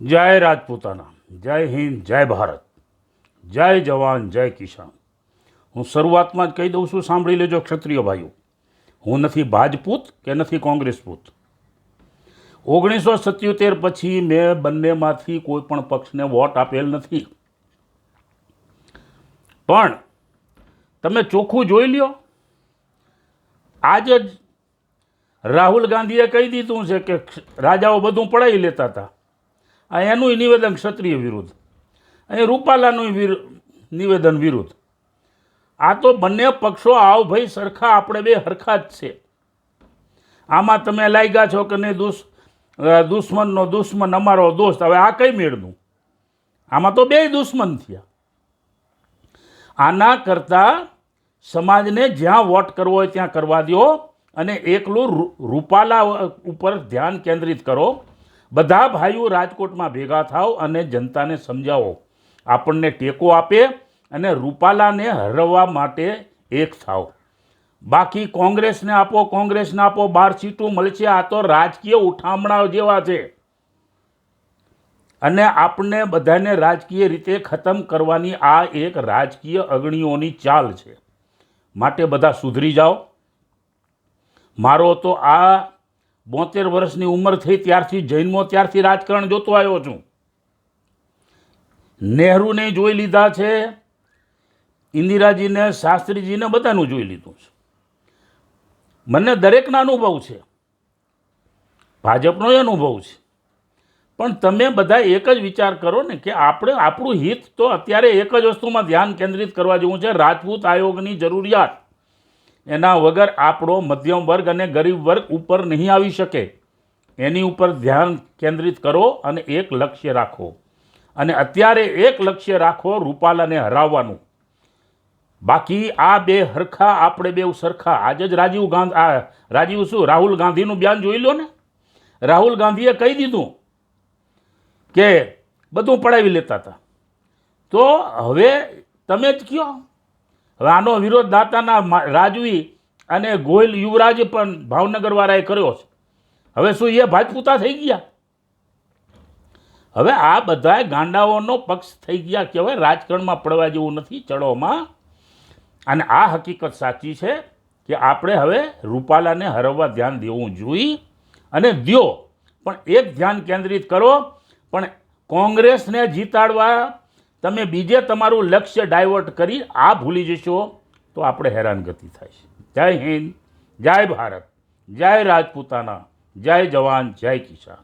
જય રાજપૂતાના, જય હિન્દ, જય ભારત, જય જવાન, જય કિસાન. હું શરૂઆતમાં જ કહી દઉં છું, સાંભળી લેજો ક્ષત્રિય ભાઈઓ, હું નથી ભાજપૂત કે નથી કોંગ્રેસપૂત. 1977 પછી મેં બંનેમાંથી કોઈ પણ પક્ષને વોટ આપેલ નથી. પણ તમે ચોખ્ખું જોઈ લ્યો, આજે જ રાહુલ ગાંધીએ કહી દીધું છે કે રાજાઓ બધું પડાવી લેતા હતા. આ એનું નિવેદન ક્ષત્રિય વિરુદ્ધ, અહીં રૂપાલાનું નિવેદન વિરુદ્ધ. આ તો બંને પક્ષો આવ ભાઈ સરખા, આપણે બે હરખા જ છે. આમાં તમે લાગ્યા છો કે નહીં, દુશ્મનનો દુશ્મન અમારો દોસ્ત. હવે આ કઈ મેળનું? આમાં તો બે દુશ્મન થયા. આના કરતાં સમાજને જ્યાં વોટ કરવો હોય ત્યાં કરવા દો અને એકલું રૂપાલા ઉપર ધ્યાન કેન્દ્રિત કરો. બધા ભાઈઓ રાજકોટમાં ભેગા થાવ અને જનતાને સમજાવો, આપણને ટેકો આપે અને રૂપાલાને હરવવા માટે એક થાવ. બાકી કોંગ્રેસને આપો, 12 સીટો મળશે. આ તો રાજકીય ઉઠામણા જેવા છે અને આપણને બધાને રાજકીય રીતે ખતમ કરવાની આ એક રાજકીય અગણીઓની ચાલ છે. માટે બધા સુધરી જાઓ. મારો તો આ 72 વર્ષની ઉંમર થઈ ત્યારથી, જન્મો ત્યારથી રાજકારણ જોતો આવ્યો છું. નહેરુને જોઈ લીધા છે, ઇન્દિરાજીને, શાસ્ત્રીજીને, બધાનું જોઈ લીધું છે. મને દરેકના અનુભવ છે, ભાજપનો અનુભવ છે. પણ તમે બધા એક જ વિચાર કરો ને કે આપણું હિત તો અત્યારે એક જ વસ્તુમાં ધ્યાન કેન્દ્રિત કરવા જેવું છે, રાજપૂત આયોગની જરૂરિયાત. એના વગર આપણો મધ્યમ વર્ગ અને ગરીબ વર્ગ ઉપર નહીં આવી શકે. એની ઉપર ધ્યાન કેન્દ્રિત કરો અને એક લક્ષ્ય રાખો. અને અત્યારે એક લક્ષ્ય રાખો, રૂપાલાને હરાવવાનું. બાકી આ બે હરખા, આપણે બે સરખા. આજે જ રાહુલ ગાંધીનું બયાન જોઈ લો ને. રાહુલ ગાંધીએ કહી દીધું કે બધું પડાવી લેતા હતા. તો હવે તમે જ કહો, હવે આનો વિરોધ દાતાના રાજવી અને ગોયલ યુવરાજ પણ ભાવનગરવાળાએ કર્યો છે. હવે શું એ ભાજપૂતા થઈ ગયા? હવે આ બધા ગાંડાઓનો પક્ષ થઈ ગયા કહેવાય. રાજકારણમાં પડવા જેવું નથી, ચડોમાં. અને આ હકીકત સાચી છે કે આપણે હવે રૂપાલાને હરવવા ધ્યાન દેવું જોઈએ અને દ્યો. પણ એક ધ્યાન કેન્દ્રિત કરો. પણ કોંગ્રેસને જીતાડવા તમે બીજે તમારું લક્ષ્ય ડાયવર્ટ કરી આ ભૂલી જશો તો આપણે હેરાનગતિ થાય છે. જય હિન્દ, જય ભારત, જય રાજપૂતાના, જય જવાન, જય કિસાન.